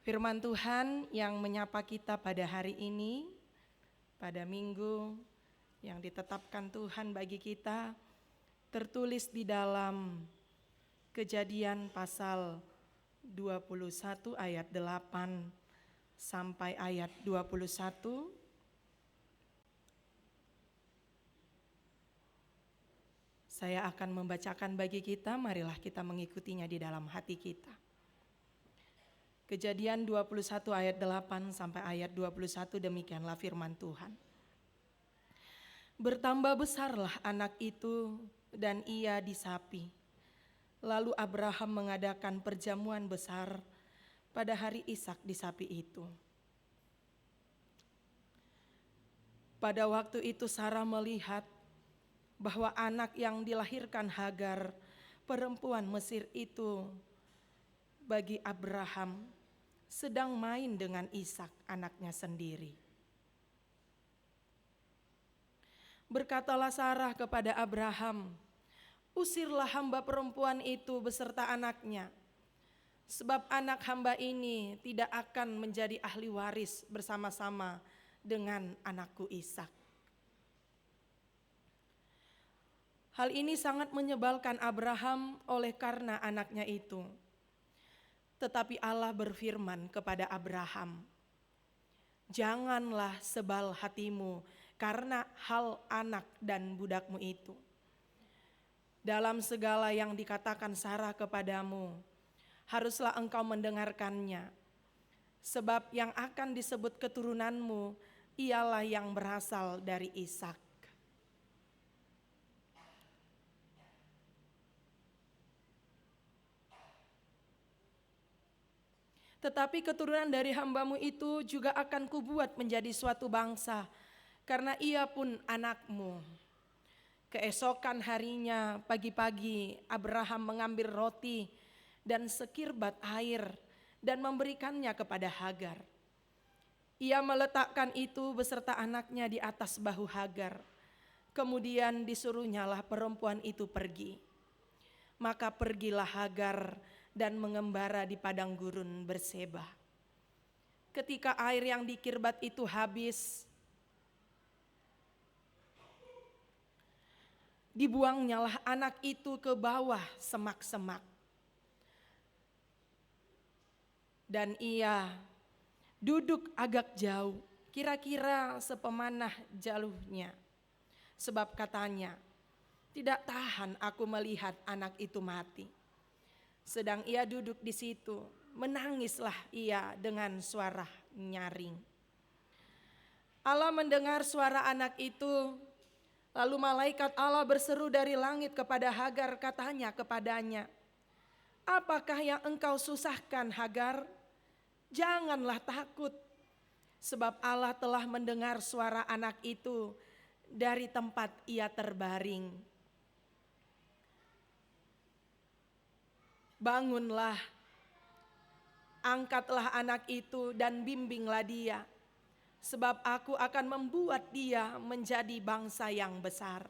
Firman Tuhan yang menyapa kita pada hari ini, pada minggu yang ditetapkan Tuhan bagi kita, tertulis di dalam Kejadian pasal 21 ayat 8 sampai ayat 21. Saya akan membacakan bagi kita, marilah kita mengikutinya di dalam hati kita. Kejadian 21 ayat 8 sampai ayat 21, demikianlah firman Tuhan. Bertambah besarlah anak itu dan ia disapi. Lalu Abraham mengadakan perjamuan besar pada hari Ishak disapi itu. Pada waktu itu Sarah melihat bahwa anak yang dilahirkan Hagar, perempuan Mesir itu, bagi Abraham sedang main dengan Ishak anaknya sendiri. Berkatalah Sarah kepada Abraham, "Usirlah hamba perempuan itu beserta anaknya, sebab anak hamba ini tidak akan menjadi ahli waris bersama-sama dengan anakku Ishak." Hal ini sangat menyebalkan Abraham oleh karena anaknya itu. Tetapi Allah berfirman kepada Abraham, "Janganlah sebal hatimu karena hal anak dan budakmu itu. Dalam segala yang dikatakan Sarah kepadamu, haruslah engkau mendengarkannya. Sebab yang akan disebut keturunanmu ialah yang berasal dari Ishak." Tetapi keturunan dari hambamu itu juga akan kubuat menjadi suatu bangsa, karena ia pun anakmu. Keesokan harinya pagi-pagi Abraham mengambil roti dan sekirbat air dan memberikannya kepada Hagar. Ia meletakkan itu beserta anaknya di atas bahu Hagar. Kemudian disuruhnyalah perempuan itu pergi. Maka pergilah Hagar dan mengembara di padang gurun Berseba. Ketika air yang dikirbat itu habis, dibuangnyalah anak itu ke bawah semak-semak. Dan ia duduk agak jauh, kira-kira sepemanah jalurnya. Sebab katanya, "Tidak tahan aku melihat anak itu mati." Sedang ia duduk di situ, menangislah ia dengan suara nyaring. Allah mendengar suara anak itu, lalu malaikat Allah berseru dari langit kepada Hagar, katanya kepadanya, "Apakah yang engkau susahkan, Hagar? Janganlah takut, sebab Allah telah mendengar suara anak itu dari tempat ia terbaring. Bangunlah, angkatlah anak itu dan bimbinglah dia, sebab aku akan membuat dia menjadi bangsa yang besar."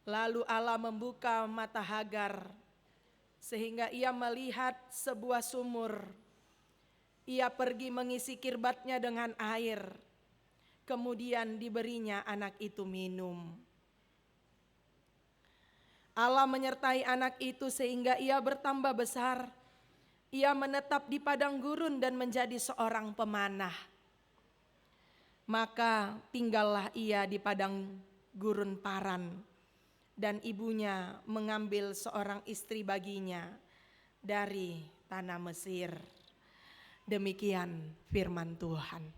Lalu Allah membuka mata Hagar sehingga ia melihat sebuah sumur. Ia pergi mengisi kirbatnya dengan air, kemudian diberinya anak itu minum. Allah menyertai anak itu sehingga ia bertambah besar. Ia menetap di padang gurun dan menjadi seorang pemanah. Maka tinggallah ia di padang gurun Paran, dan ibunya mengambil seorang istri baginya dari tanah Mesir. Demikian firman Tuhan.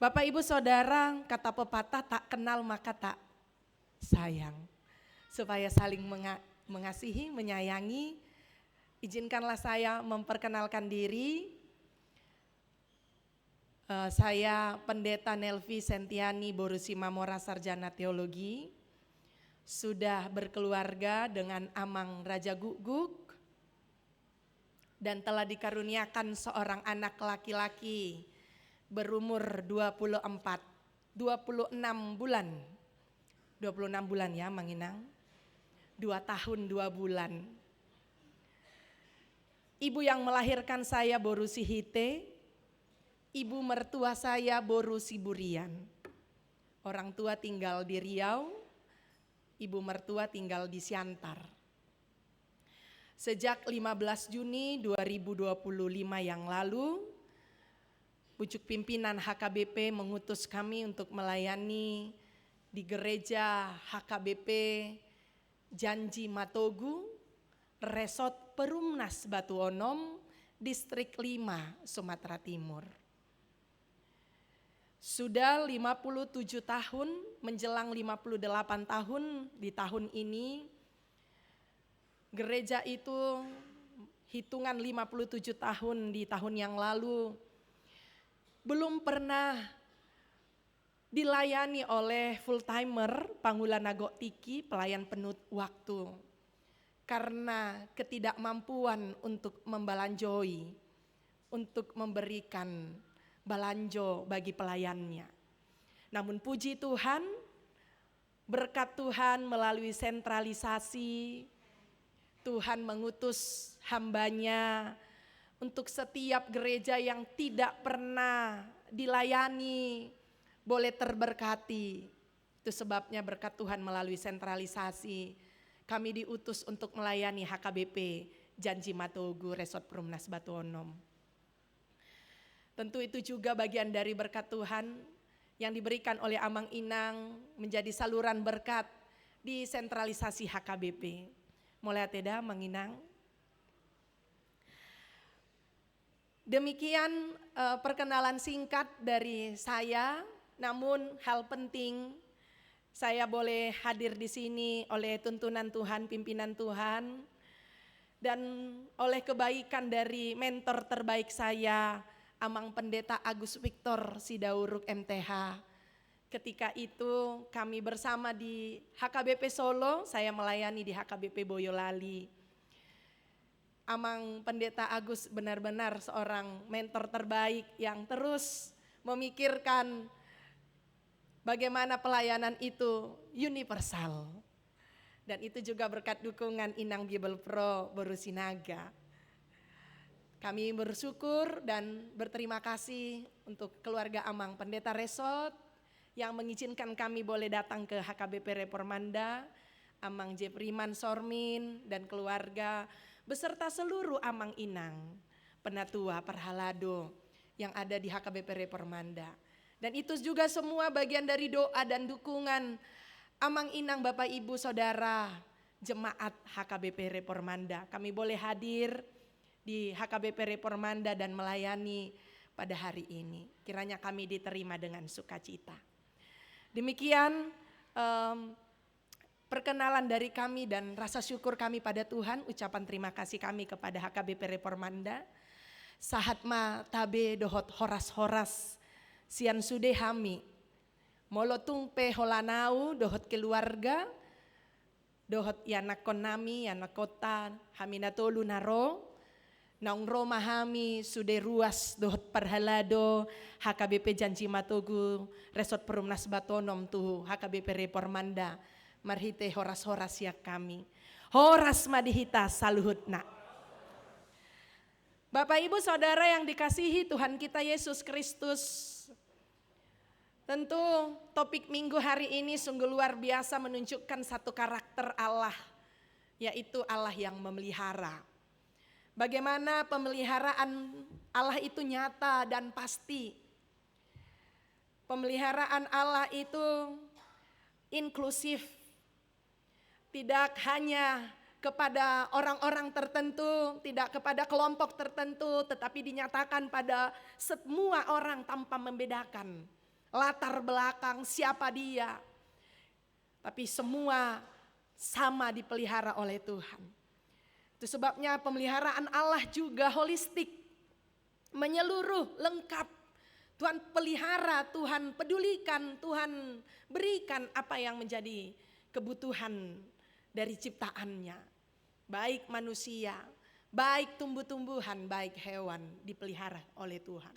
Bapak Ibu Saudara, kata pepatah, tak kenal maka tak sayang. Supaya saling mengasihi, menyayangi, izinkanlah saya memperkenalkan diri. Saya Pendeta Nelvi Sentiani Borusimamora, Sarjana Teologi. Sudah berkeluarga dengan Amang Raja Guguk dan telah dikaruniakan seorang anak laki-laki berumur 26 bulan. 26 bulan ya Mang Inang. 2 tahun 2 bulan. Ibu yang melahirkan saya Boru Sihite, ibu mertua saya Boru Siburian. Orang tua tinggal di Riau, ibu mertua tinggal di Siantar. Sejak 15 Juni 2025 yang lalu, pucuk pimpinan HKBP mengutus kami untuk melayani di gereja HKBP Janji Matogu, Resort Perumnas Batu Onom, Distrik 5, Sumatera Timur. Sudah 57 tahun, menjelang 58 tahun di tahun ini, gereja itu hitungan 57 tahun di tahun yang lalu, belum pernah dilayani oleh full timer Pangula Nagok Tiki, pelayan penuh waktu. Karena ketidakmampuan untuk membalanjoi, untuk memberikan balanjo bagi pelayannya. Namun puji Tuhan, berkat Tuhan melalui sentralisasi, Tuhan mengutus hambanya untuk setiap gereja yang tidak pernah dilayani boleh terberkati. Itu sebabnya berkat Tuhan melalui sentralisasi kami diutus untuk melayani HKBP Janji Matogu, Resort Perumnas Batu Onom. Tentu itu juga bagian dari berkat Tuhan yang diberikan oleh Amang Inang menjadi saluran berkat di sentralisasi HKBP. Mulai teda Mang Inang. Demikian perkenalan singkat dari saya, namun hal penting saya boleh hadir di sini oleh tuntunan Tuhan, pimpinan Tuhan, dan oleh kebaikan dari mentor terbaik saya, Amang Pendeta Agus Victor Sidauruk MTH. Ketika itu kami bersama di HKBP Solo, saya melayani di HKBP Boyolali. Amang Pendeta Agus benar-benar seorang mentor terbaik yang terus memikirkan bagaimana pelayanan itu universal. Dan itu juga berkat dukungan Inang Bible Pro Boru Sinaga. Kami bersyukur dan berterima kasih untuk keluarga Amang Pendeta Resort yang mengizinkan kami boleh datang ke HKBP Reformanda, Amang Jepriman Sormin dan keluarga beserta seluruh Amang Inang, Penatua Perhalado yang ada di HKBP Reformanda. Dan itu juga semua bagian dari doa dan dukungan Amang Inang, Bapak Ibu Saudara, jemaat HKBP Reformanda. Kami boleh hadir di HKBP Reformanda dan melayani pada hari ini. Kiranya kami diterima dengan sukacita. Demikian perkenalan dari kami dan rasa syukur kami pada Tuhan, ucapan terima kasih kami kepada HKBP Reformanda. Sahatma tabe dohot horas-horas sian sude hami, molotung pe holanau dohot keluarga, dohot yanak konami yanak kota haminato lunaro, naung roma hami sude ruas dohot parhalado HKBP Janji Matogu, Resort Perumnas Batu Onom tu HKBP Reformanda, marhite horas-horas ya kami, horas madihita saluhutna. Bapak Ibu Saudara yang dikasihi Tuhan kita Yesus Kristus, tentu topik minggu hari ini sungguh luar biasa menunjukkan satu karakter Allah, yaitu Allah yang memelihara. Bagaimana pemeliharaan Allah itu nyata dan pasti. Pemeliharaan Allah itu inklusif, tidak hanya kepada orang-orang tertentu, tidak kepada kelompok tertentu, tetapi dinyatakan pada semua orang tanpa membedakan latar belakang siapa dia. Tapi semua sama dipelihara oleh Tuhan. Itu sebabnya pemeliharaan Allah juga holistik, menyeluruh, lengkap. Tuhan pelihara, Tuhan pedulikan, Tuhan berikan apa yang menjadi kebutuhan dari ciptaannya. Baik manusia, baik tumbuh-tumbuhan, baik hewan dipelihara oleh Tuhan.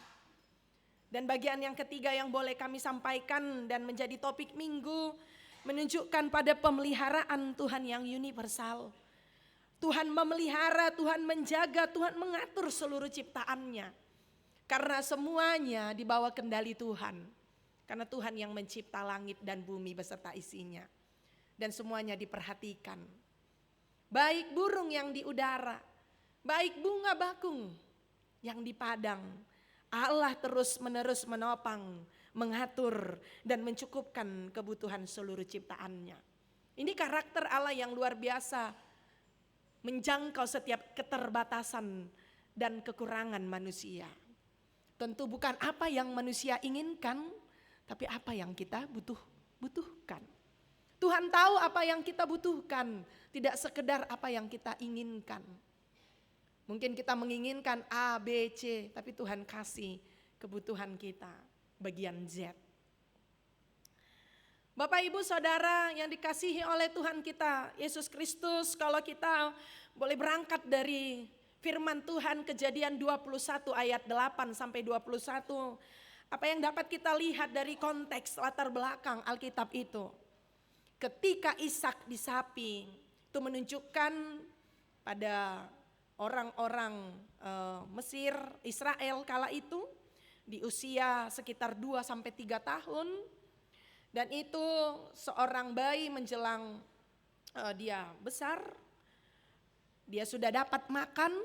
Dan bagian yang ketiga yang boleh kami sampaikan dan menjadi topik minggu, menunjukkan pada pemeliharaan Tuhan yang universal. Tuhan memelihara, Tuhan menjaga, Tuhan mengatur seluruh ciptaannya. Karena semuanya di bawah kendali Tuhan. Karena Tuhan yang mencipta langit dan bumi beserta isinya. Dan semuanya diperhatikan. Baik burung yang di udara, baik bunga bakung yang di padang. Allah terus menerus menopang, mengatur dan mencukupkan kebutuhan seluruh ciptaannya. Ini karakter Allah yang luar biasa, menjangkau setiap keterbatasan dan kekurangan manusia. Tentu bukan apa yang manusia inginkan, tapi apa yang kita butuhkan. Tuhan tahu apa yang kita butuhkan, tidak sekedar apa yang kita inginkan. Mungkin kita menginginkan A, B, C, tapi Tuhan kasih kebutuhan kita bagian Z. Bapak, Ibu, Saudara yang dikasihi oleh Tuhan kita Yesus Kristus, kalau kita boleh berangkat dari firman Tuhan Kejadian 21 ayat 8 sampai 21. Apa yang dapat kita lihat dari konteks latar belakang Alkitab itu? Ketika Ishak disapi, itu menunjukkan pada orang-orang Mesir, Israel kala itu di usia sekitar 2 sampai 3 tahun. Dan itu seorang bayi menjelang dia besar, dia sudah dapat makan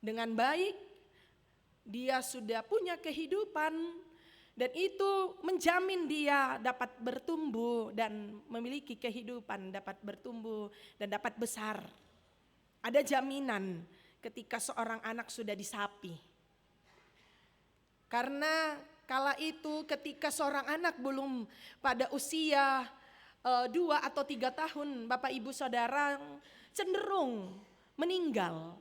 dengan baik, dia sudah punya kehidupan, dan itu menjamin dia dapat bertumbuh dan memiliki kehidupan, dapat bertumbuh dan dapat besar. Ada jaminan ketika seorang anak sudah disapi. Karena kala itu ketika seorang anak belum pada usia 2 atau 3 tahun, Bapak Ibu Saudara, cenderung meninggal.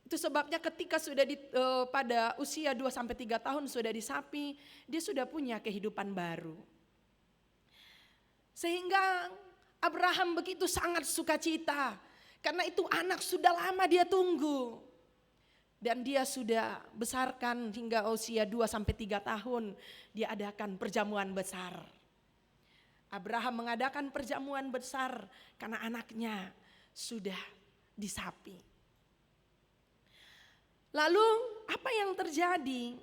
Itu sebabnya ketika sudah pada usia 2 sampai 3 tahun sudah disapi, dia sudah punya kehidupan baru. Sehingga Abraham begitu sangat sukacita, karena itu anak sudah lama dia tunggu. Dan dia sudah besarkan hingga usia 2 sampai 3 tahun, dia adakan perjamuan besar. Abraham mengadakan perjamuan besar karena anaknya sudah disapi. Lalu apa yang terjadi?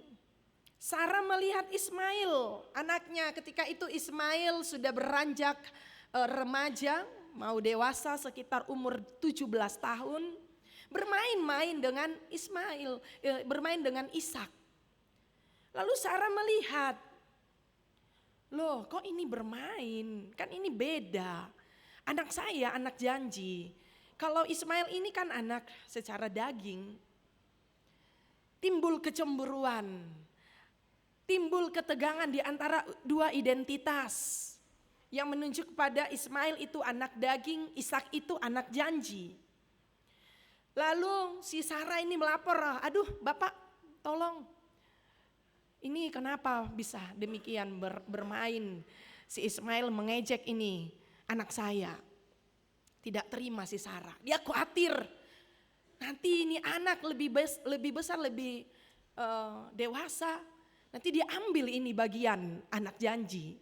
Sarah melihat Ismail, anaknya. Ketika itu Ismail sudah beranjak remaja, mau dewasa sekitar umur 17 tahun. Bermain-main dengan Ismail, bermain dengan Ishak. Lalu Sarah melihat, loh kok ini bermain, kan ini beda. Anak saya anak janji, kalau Ismail ini kan anak secara daging. Timbul kecemburuan, timbul ketegangan di antara dua identitas yang menunjuk pada Ismail itu anak daging, Ishak itu anak janji. Lalu si Sarah ini melapor, aduh Bapak tolong, ini kenapa bisa demikian bermain, si Ismail mengejek ini anak saya. Tidak terima si Sarah, dia khawatir. Nanti ini anak lebih besar, lebih dewasa, nanti dia ambil ini bagian anak janji.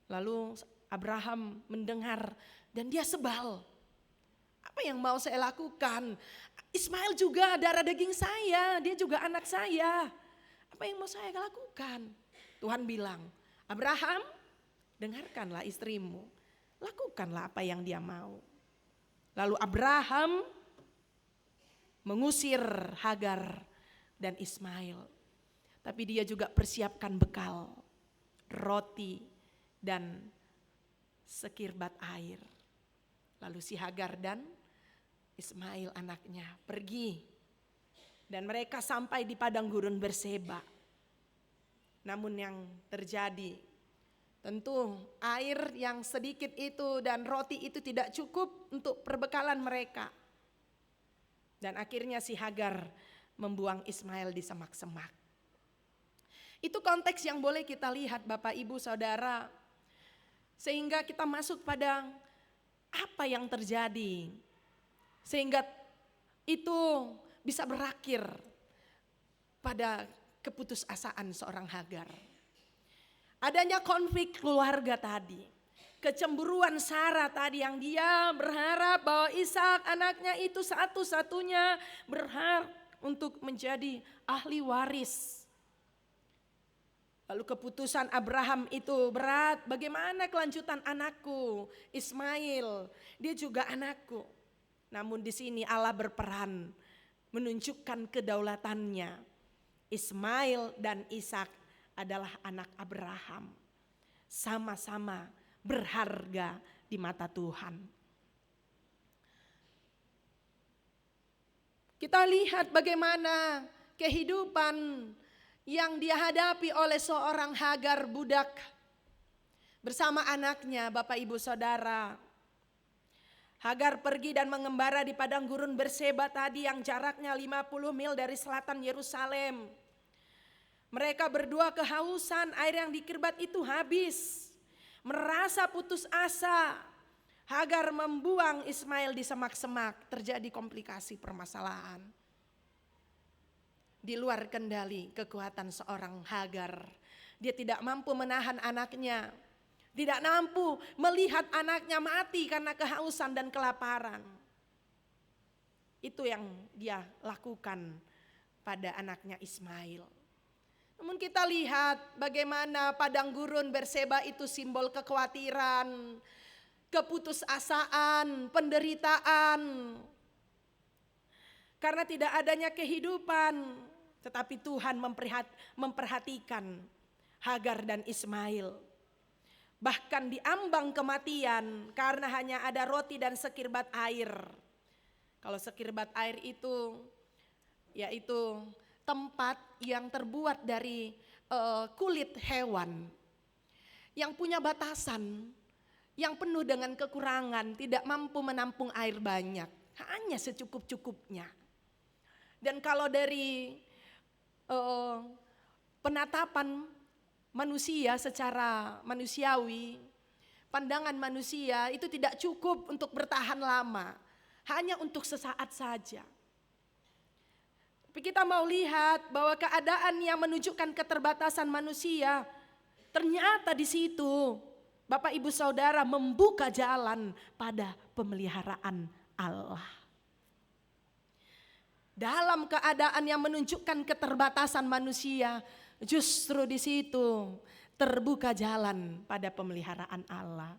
Lalu Abraham mendengar dan dia sebal. Apa yang mau saya lakukan? Ismail juga darah daging saya, dia juga anak saya. Apa yang mau saya lakukan? Tuhan bilang, Abraham, dengarkanlah istrimu, lakukanlah apa yang dia mau. Lalu Abraham mengusir Hagar dan Ismail. Tapi dia juga persiapkan bekal, roti dan sekirbat air. Lalu si Hagar dan Ismail anaknya pergi. Dan mereka sampai di padang gurun Berseba. Namun yang terjadi, tentu air yang sedikit itu dan roti itu tidak cukup untuk perbekalan mereka. Dan akhirnya si Hagar membuang Ismail di semak-semak. Itu konteks yang boleh kita lihat Bapak Ibu Saudara. Sehingga kita masuk pada apa yang terjadi. Sehingga itu bisa berakhir pada keputusasaan seorang Hagar. Adanya konflik keluarga tadi. Kecemburuan Sarah tadi yang dia berharap bahwa Ishak anaknya itu satu-satunya berhak untuk menjadi ahli waris. Lalu keputusan Abraham itu berat, bagaimana kelanjutan anakku Ismail, dia juga anakku. Namun di sini Allah berperan menunjukkan kedaulatannya. Ismail dan Ishak adalah anak Abraham. Sama-sama berharga di mata Tuhan. Kita lihat bagaimana kehidupan yang dihadapi oleh seorang Hagar budak bersama anaknya, Bapak Ibu Saudara. Hagar pergi dan mengembara di padang gurun Berseba tadi yang jaraknya 50 mil dari selatan Yerusalem. Mereka berdua kehausan, air yang di kirbat itu habis. Merasa putus asa, Hagar membuang Ismail di semak-semak, terjadi komplikasi permasalahan. Di luar kendali kekuatan seorang Hagar. Dia tidak mampu menahan anaknya. Tidak mampu melihat anaknya mati karena kehausan dan kelaparan. Itu yang dia lakukan pada anaknya Ismail. Namun kita lihat bagaimana padang gurun Berseba itu simbol kekhawatiran, keputusasaan, penderitaan. Karena tidak adanya kehidupan. Tetapi Tuhan memperhatikan Hagar dan Ismail. Bahkan di ambang kematian karena hanya ada roti dan sekirbat air. Kalau sekirbat air itu yaitu tempat yang terbuat dari kulit hewan. Yang punya batasan, yang penuh dengan kekurangan, tidak mampu menampung air banyak. Hanya secukup-cukupnya. Dan kalau dari penatapan manusia secara manusiawi, pandangan manusia itu tidak cukup untuk bertahan lama, hanya untuk sesaat saja. Tapi kita mau lihat bahwa keadaan yang menunjukkan keterbatasan manusia, ternyata di situ Bapak Ibu Saudara membuka jalan pada pemeliharaan Allah. Dalam keadaan yang menunjukkan keterbatasan manusia, justru di situ terbuka jalan pada pemeliharaan Allah.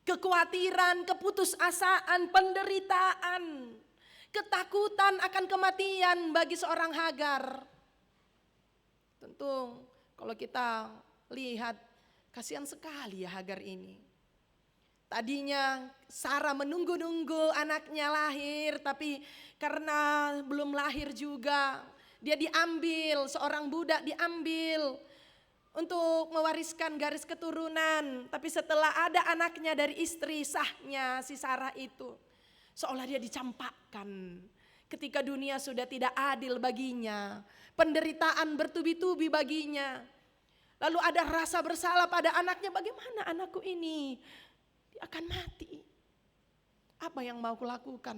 Kekhawatiran, keputusasaan, penderitaan, ketakutan akan kematian bagi seorang Hagar. Tentu kalau kita lihat, kasihan sekali ya Hagar ini. Tadinya Sarah menunggu-nunggu anaknya lahir, tapi karena belum lahir juga, dia diambil, seorang budak diambil untuk mewariskan garis keturunan. Tapi setelah ada anaknya dari istri sahnya si Sarah itu, seolah dia dicampakkan. Ketika dunia sudah tidak adil baginya, penderitaan bertubi-tubi baginya. Lalu ada rasa bersalah pada anaknya, bagaimana anakku ini? Dia akan mati. Apa yang mau kulakukan?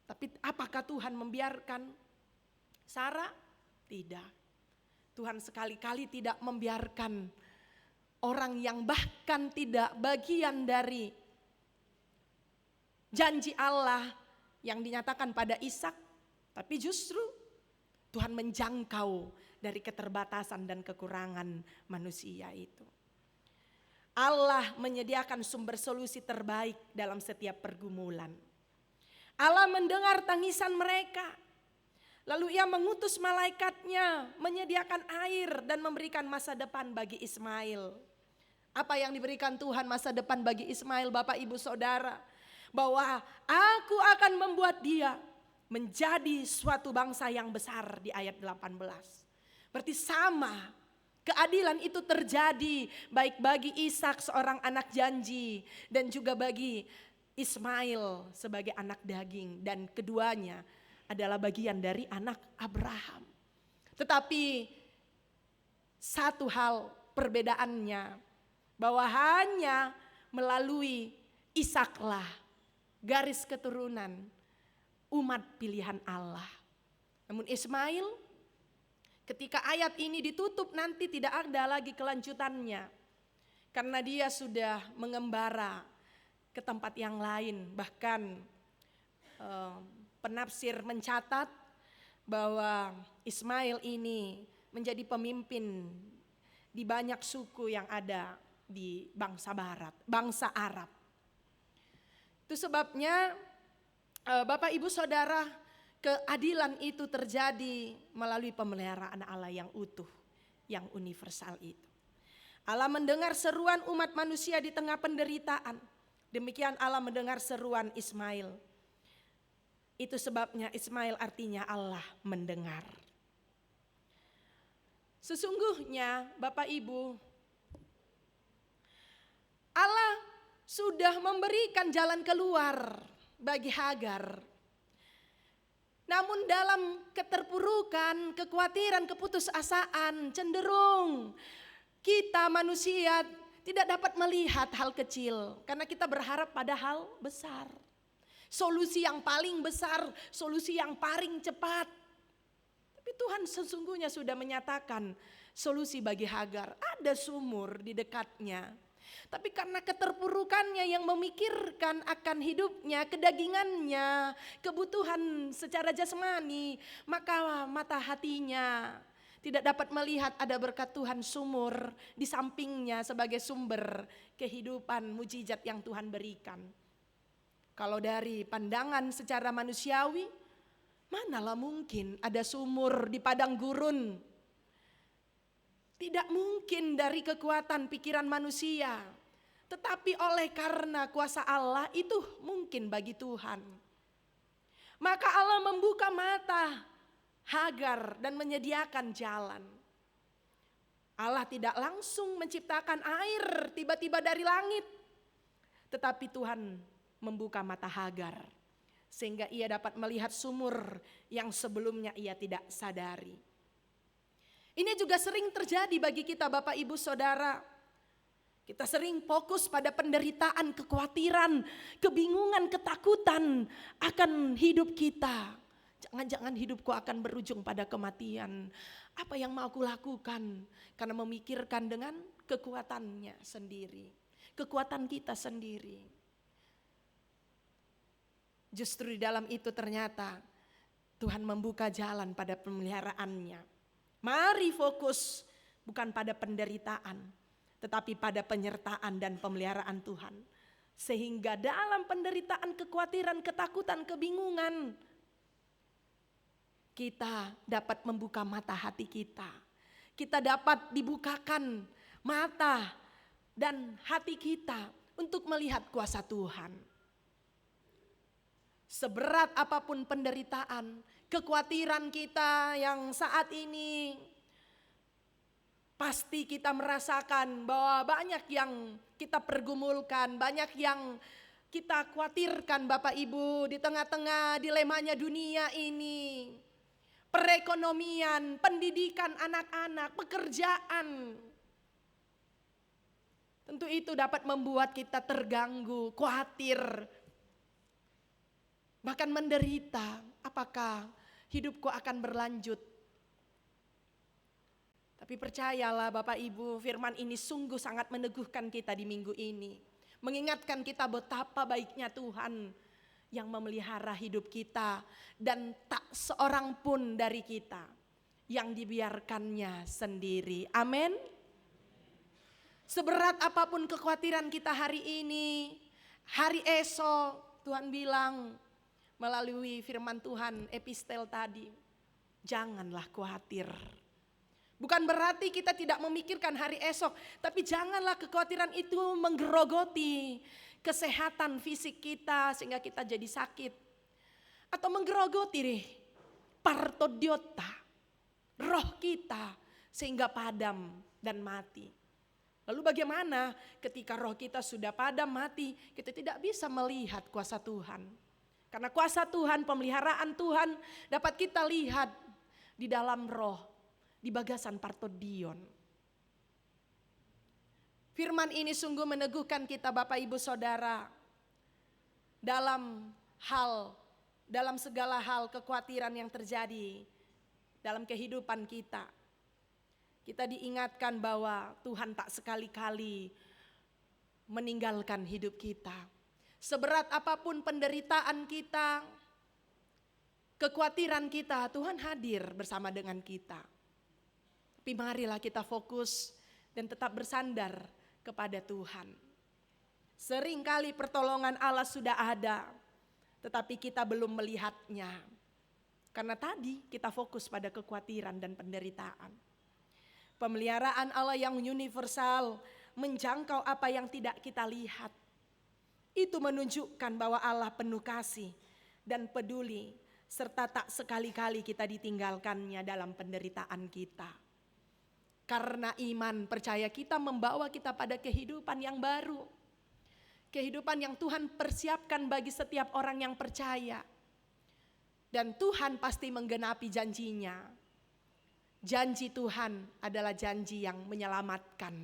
Tapi apakah Tuhan membiarkan Sarah? Tidak. Tuhan sekali-kali tidak membiarkan orang yang bahkan tidak bagian dari janji Allah yang dinyatakan pada Ishak. Tapi justru Tuhan menjangkau dari keterbatasan dan kekurangan manusia itu. Allah menyediakan sumber solusi terbaik dalam setiap pergumulan. Allah mendengar tangisan mereka. Lalu ia mengutus malaikatnya menyediakan air dan memberikan masa depan bagi Ismail. Apa yang diberikan Tuhan masa depan bagi Ismail, Bapak Ibu Saudara? Bahwa aku akan membuat dia menjadi suatu bangsa yang besar di ayat 18. Berarti sama. Keadilan itu terjadi baik bagi Ishak seorang anak janji dan juga bagi Ismail sebagai anak daging, dan keduanya adalah bagian dari anak Abraham. Tetapi satu hal perbedaannya, bahwa hanya melalui Ishaklah garis keturunan umat pilihan Allah. Namun Ismail, ketika ayat ini ditutup nanti tidak ada lagi kelanjutannya. karena dia sudah mengembara ke tempat yang lain. Bahkan penafsir mencatat bahwa Ismail ini menjadi pemimpin di banyak suku yang ada di bangsa barat, bangsa Arab. Itu sebabnya Bapak Ibu Saudara, keadilan itu terjadi melalui pemeliharaan Allah yang utuh, yang universal itu. Allah mendengar seruan umat manusia di tengah penderitaan. Demikian Allah mendengar seruan Ismail. Itu sebabnya Ismail artinya Allah mendengar. Sesungguhnya Bapak Ibu, Allah sudah memberikan jalan keluar bagi Hagar. Namun dalam keterpurukan, kekhawatiran, keputusasaan, cenderung kita manusia tidak dapat melihat hal kecil karena kita berharap pada hal besar. Solusi yang paling besar, solusi yang paling cepat. Tapi Tuhan sesungguhnya sudah menyatakan solusi bagi Hagar. Ada sumur di dekatnya. Tapi karena keterpurukannya yang memikirkan akan hidupnya, kedagingannya, kebutuhan secara jasmani, maka mata hatinya tidak dapat melihat ada berkat Tuhan sumur di sampingnya sebagai sumber kehidupan mujizat yang Tuhan berikan. Kalau dari pandangan secara manusiawi, manalah mungkin ada sumur di padang gurun. Tidak mungkin dari kekuatan pikiran manusia, tetapi oleh karena kuasa Allah itu mungkin bagi Tuhan. Maka Allah membuka mata Hagar dan menyediakan jalan. Allah tidak langsung menciptakan air tiba-tiba dari langit, tetapi Tuhan membuka mata Hagar sehingga ia dapat melihat sumur yang sebelumnya ia tidak sadari. Ini juga sering terjadi bagi kita Bapak Ibu Saudara. Kita sering fokus pada penderitaan, kekhawatiran, kebingungan, ketakutan akan hidup kita. Jangan-jangan hidupku akan berujung pada kematian. Apa yang mau aku lakukan? Karena memikirkan dengan kekuatannya sendiri. Kekuatan kita sendiri. Justru di dalam itu ternyata Tuhan membuka jalan pada pemeliharaannya. Mari fokus bukan pada penderitaan, tetapi pada penyertaan dan pemeliharaan Tuhan. Sehingga dalam penderitaan, kekhawatiran, ketakutan, kebingungan, kita dapat membuka mata hati kita. Kita dapat dibukakan mata dan hati kita untuk melihat kuasa Tuhan. Seberat apapun penderitaan, kekhawatiran kita yang saat ini, pasti kita merasakan bahwa banyak yang kita pergumulkan, banyak yang kita khawatirkan Bapak Ibu di tengah-tengah dilemanya dunia ini. Perekonomian, pendidikan anak-anak, pekerjaan. Tentu itu dapat membuat kita terganggu, khawatir, bahkan menderita. Apakah hidupku akan berlanjut? Tapi percayalah Bapak Ibu, firman ini sungguh sangat meneguhkan kita di minggu ini. Mengingatkan kita betapa baiknya Tuhan yang memelihara hidup kita. Dan tak seorang pun dari kita yang dibiarkannya sendiri. Amin. Seberat apapun kekhawatiran kita hari ini, hari esok, Tuhan bilang melalui firman Tuhan epistel tadi, janganlah khawatir. Bukan berarti kita tidak memikirkan hari esok, tapi janganlah kekhawatiran itu menggerogoti kesehatan fisik kita sehingga kita jadi sakit. Atau menggerogoti partodiota, roh kita sehingga padam dan mati. Lalu bagaimana ketika roh kita sudah padam mati, kita tidak bisa melihat kuasa Tuhan. Karena kuasa Tuhan, pemeliharaan Tuhan dapat kita lihat di dalam roh, di bagasan partodion. Firman ini sungguh meneguhkan kita Bapak Ibu Saudara. Dalam segala hal kekhawatiran yang terjadi dalam kehidupan kita. Kita diingatkan bahwa Tuhan tak sekali-kali meninggalkan hidup kita. Seberat apapun penderitaan kita, kekhawatiran kita, Tuhan hadir bersama dengan kita. Tapi marilah kita fokus dan tetap bersandar kepada Tuhan. Seringkali pertolongan Allah sudah ada, tetapi kita belum melihatnya. Karena tadi kita fokus pada kekhawatiran dan penderitaan. Pemeliharaan Allah yang universal menjangkau apa yang tidak kita lihat. Itu menunjukkan bahwa Allah penuh kasih dan peduli, serta tak sekali-kali kita ditinggalkannya dalam penderitaan kita. Karena iman percaya kita membawa kita pada kehidupan yang baru. Kehidupan yang Tuhan persiapkan bagi setiap orang yang percaya. Dan Tuhan pasti menggenapi janjinya. Janji Tuhan adalah janji yang menyelamatkan.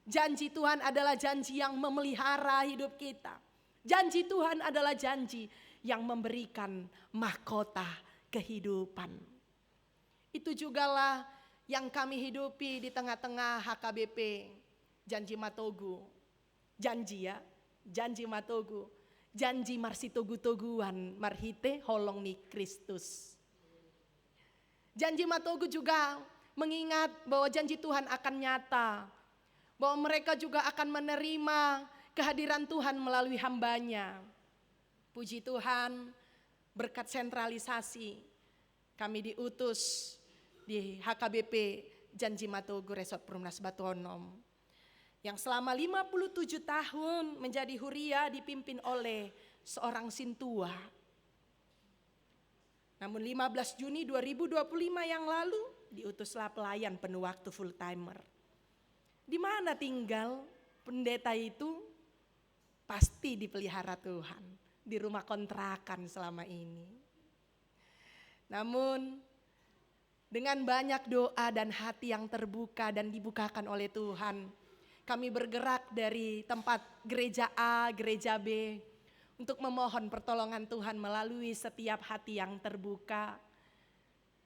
Janji Tuhan adalah janji yang memelihara hidup kita. Janji Tuhan adalah janji yang memberikan mahkota kehidupan. Itu jugalah yang kami hidupi di tengah-tengah HKBP Janji Matogu. Janji ya, janji Matogu. Janji marsitogu-toguan marhite holong ni Kristus. Janji Matogu juga mengingat bahwa janji Tuhan akan nyata. Bahwa mereka juga akan menerima kehadiran Tuhan melalui hambanya. Puji Tuhan, berkat sentralisasi kami diutus di HKBP Janji Matogu Resort Perumnas Batuonom. Yang selama 57 tahun menjadi huria dipimpin oleh seorang sintua. Namun 15 Juni 2025 yang lalu diutuslah pelayan penuh waktu full timer. Di mana tinggal pendeta itu? Pasti dipelihara Tuhan di rumah kontrakan selama ini. Namun dengan banyak doa dan hati yang terbuka dan dibukakan oleh Tuhan, kami bergerak dari tempat gereja A, gereja B untuk memohon pertolongan Tuhan melalui setiap hati yang terbuka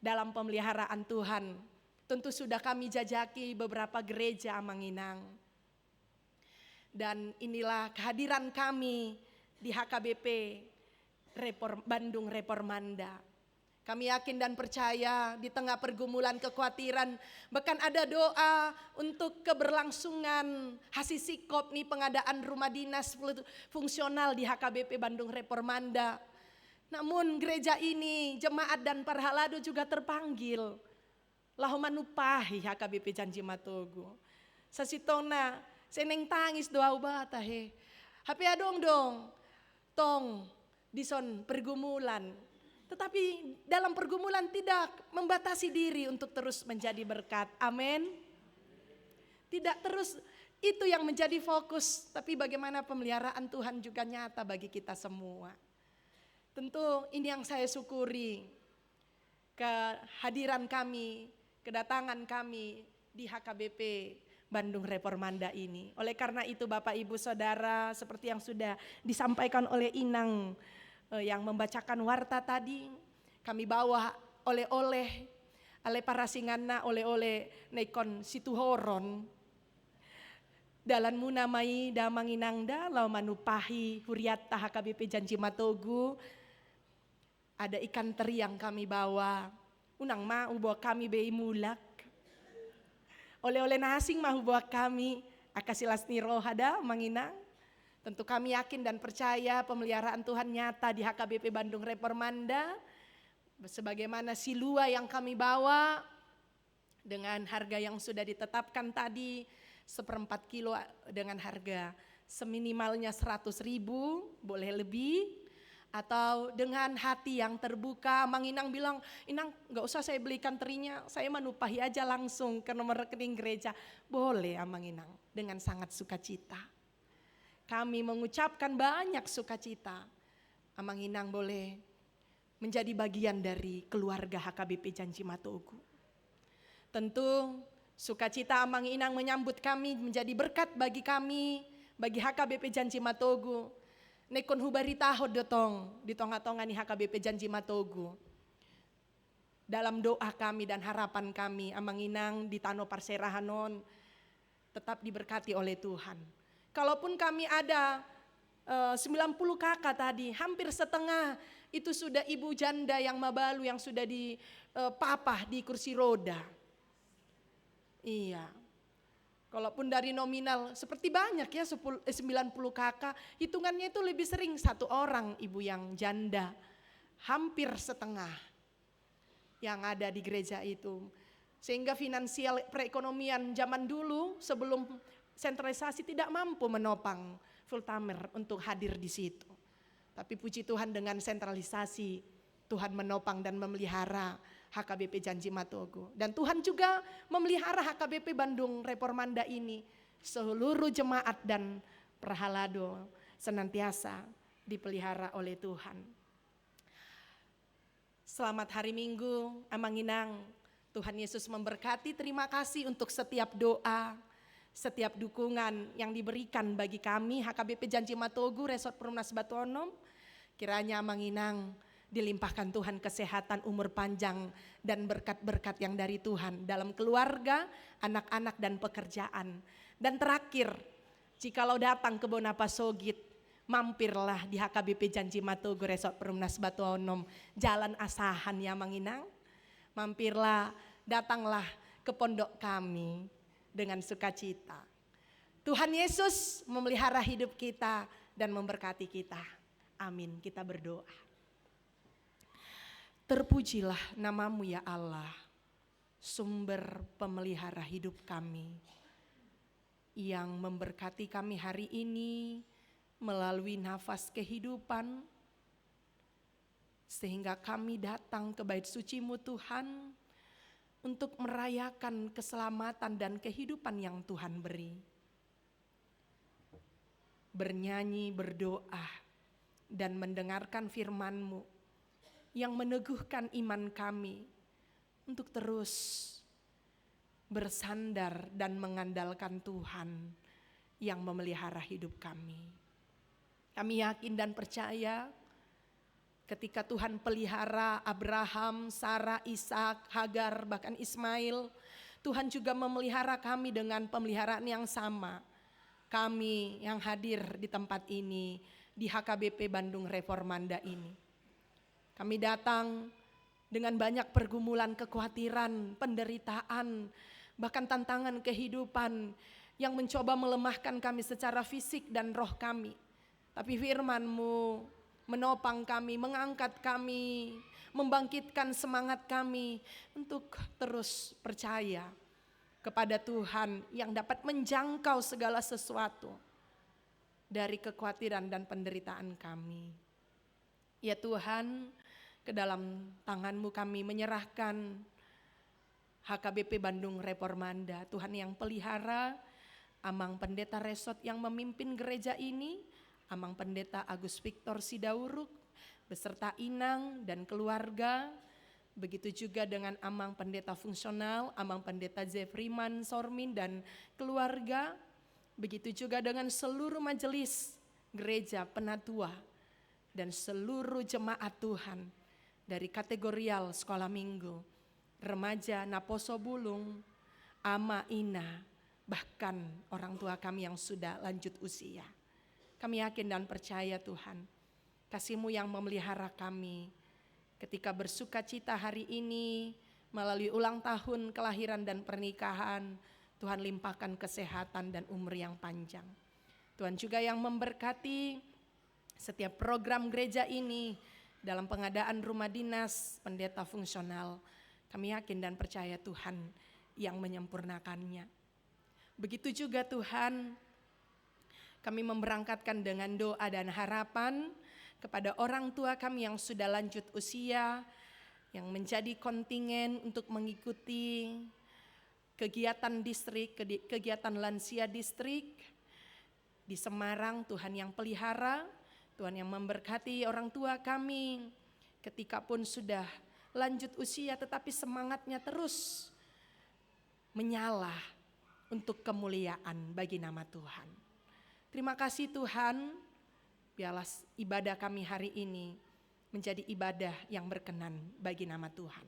dalam pemeliharaan Tuhan. Tentu sudah kami jajaki beberapa gereja Amanginang. Dan inilah kehadiran kami di HKBP Bandung Reformanda. Kami yakin dan percaya di tengah pergumulan kekhawatiran, bahkan ada doa untuk keberlangsungan hasisikop nih pengadaan rumah dinas fungsional di HKBP Bandung Reformanda. Namun gereja ini, jemaat dan para halado juga terpanggil. Lahomanupahi HKBP Janji Matogu. Sasitona, seneng tangis doa ubata he. Hape dong, tong dison pergumulan. Tetapi dalam pergumulan tidak membatasi diri untuk terus menjadi berkat. Amin. Tidak terus itu yang menjadi fokus, tapi bagaimana pemeliharaan Tuhan juga nyata bagi kita semua. Tentu ini yang saya syukuri, kehadiran kami, kedatangan kami di HKBP Bandung Reformanda ini. Oleh karena itu Bapak Ibu Saudara, seperti yang sudah disampaikan oleh Inang yang membacakan warta tadi, kami bawa oleh-oleh para singana, oleh-oleh nekon situhoron dalan muna mai damang inangda lau manupahi huriata HKBP Janji Matogu. Ada ikan teri yang kami bawa, unang ma ubawa kami bei mulak, oleh-oleh nasing ma ubawa kami akasilas niro hada manginang. Tentu kami yakin dan percaya pemeliharaan Tuhan nyata di HKBP Bandung Reformanda. Sebagaimana silua yang kami bawa dengan harga yang sudah ditetapkan tadi, 1/4 kilo dengan harga seminimalnya 100.000, boleh lebih. Atau dengan hati yang terbuka, Mang Inang bilang, Inang gak usah saya belikan terinya, saya menupahi aja langsung ke nomor rekening gereja. Boleh Mang Inang, dengan sangat sukacita. Kami mengucapkan banyak sukacita. Amang Inang boleh menjadi bagian dari keluarga HKBP Janji Matogu. Tentu sukacita Amang Inang menyambut kami menjadi berkat bagi kami, bagi HKBP Janji Matogu. Nekon hubari tahod dotong di tonga-tonga ni HKBP Janji Matogu. Dalam doa kami dan harapan kami, Amang Inang di Tano Parserahanon tetap diberkati oleh Tuhan. Kalaupun kami ada 90 kakak tadi, hampir setengah itu sudah ibu janda yang mabalu yang sudah dipapah di kursi roda. Iya. Kalaupun dari nominal seperti banyak ya 90 kakak, hitungannya itu lebih sering satu orang ibu yang janda. Hampir setengah yang ada di gereja itu. Sehingga finansial perekonomian zaman dulu sebelum sentralisasi tidak mampu menopang full-timer untuk hadir di situ. Tapi puji Tuhan dengan sentralisasi Tuhan menopang dan memelihara HKBP Janji Matogo. Dan Tuhan juga memelihara HKBP Bandung Reformanda ini. Seluruh jemaat dan perhalado senantiasa dipelihara oleh Tuhan. Selamat hari Minggu, Amanginang. Tuhan Yesus memberkati, terima kasih untuk setiap doa, setiap dukungan yang diberikan bagi kami HKBP Janji Matogo Resort Perumnas Batuonom. Kiranya Amanginang dilimpahkan Tuhan kesehatan, umur panjang, dan berkat-berkat yang dari Tuhan dalam keluarga, anak-anak, dan pekerjaan. Dan terakhir, jikalau datang ke Bonapasogit, mampirlah di HKBP Janji Matogo Resort Perumnas Batuonom, Jalan Asahan ya Manginang. Mampirlah, datanglah ke pondok kami dengan sukacita. Tuhan Yesus memelihara hidup kita dan memberkati kita. Amin, kita berdoa. Terpujilah namamu ya Allah, sumber pemelihara hidup kami, yang memberkati kami hari ini melalui nafas kehidupan, sehingga kami datang ke bait suci-Mu Tuhan, untuk merayakan keselamatan dan kehidupan yang Tuhan beri. Bernyanyi, berdoa, dan mendengarkan firman-Mu, yang meneguhkan iman kami untuk terus bersandar dan mengandalkan Tuhan yang memelihara hidup kami. Kami yakin dan percaya ketika Tuhan pelihara Abraham, Sarah, Ishak, Hagar, bahkan Ismail, Tuhan juga memelihara kami dengan pemeliharaan yang sama. Kami yang hadir di tempat ini, di HKBP Bandung Reformanda ini. Kami datang dengan banyak pergumulan, kekhawatiran, penderitaan, bahkan tantangan kehidupan yang mencoba melemahkan kami secara fisik dan roh kami. Tapi firman-Mu menopang kami, mengangkat kami, membangkitkan semangat kami untuk terus percaya kepada Tuhan yang dapat menjangkau segala sesuatu dari kekhawatiran dan penderitaan kami. Ya Tuhan, ke dalam tangan-Mu kami menyerahkan HKBP Bandung Reformanda. Tuhan yang pelihara, Amang Pendeta Resort yang memimpin gereja ini, Amang Pendeta Agus Victor Sidauruk, beserta Inang dan keluarga. Begitu juga dengan Amang Pendeta Fungsional, Amang Pendeta Zefriman Sormin dan keluarga. Begitu juga dengan seluruh majelis gereja penatua dan seluruh jemaat Tuhan dari kategorial sekolah minggu, remaja Naposo Bulung, Ama Ina, bahkan orang tua kami yang sudah lanjut usia. Kami yakin dan percaya Tuhan, kasih-Mu yang memelihara kami ketika bersuka cita hari ini melalui ulang tahun kelahiran dan pernikahan. Tuhan limpahkan kesehatan dan umur yang panjang. Tuhan juga yang memberkati setiap program gereja ini dalam pengadaan rumah dinas, pendeta fungsional. Kami yakin dan percaya Tuhan yang menyempurnakannya. Begitu juga Tuhan, kami memberangkatkan dengan doa dan harapan kepada orang tua kami yang sudah lanjut usia, yang menjadi kontingen untuk mengikuti kegiatan distrik, kegiatan lansia distrik di Semarang. Tuhan yang pelihara, Tuhan yang memberkati orang tua kami ketika pun sudah lanjut usia tetapi semangatnya terus menyala untuk kemuliaan bagi nama Tuhan. Terima kasih Tuhan, biarlah ibadah kami hari ini menjadi ibadah yang berkenan bagi nama Tuhan.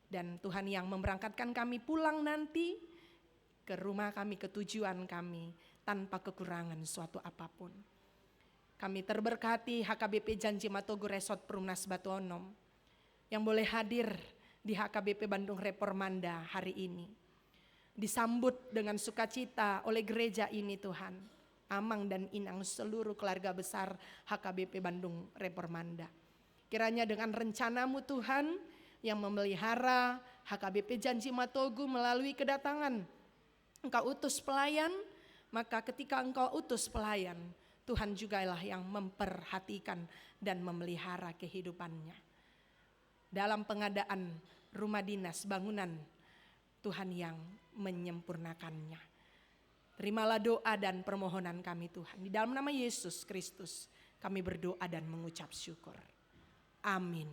Dan Tuhan yang memberangkatkan kami pulang nanti ke rumah kami, ke tujuan kami. tanpa kekurangan suatu apapun. Kami terberkati HKBP Janji Matogo Resort Perumnas Batuonom yang boleh hadir di HKBP Bandung Reformanda hari ini. Disambut dengan sukacita oleh gereja ini Tuhan, Amang dan Inang seluruh keluarga besar HKBP Bandung Reformanda. Kiranya dengan rencanamu Tuhan yang memelihara HKBP Janji Matogo melalui kedatangan Engkau utus pelayan, maka ketika Engkau utus pelayan, Tuhan jugalah yang memperhatikan dan memelihara kehidupannya. Dalam pengadaan rumah dinas, bangunan, Tuhan yang menyempurnakannya. Terimalah doa dan permohonan kami Tuhan. Di dalam nama Yesus Kristus kami berdoa dan mengucap syukur. Amin.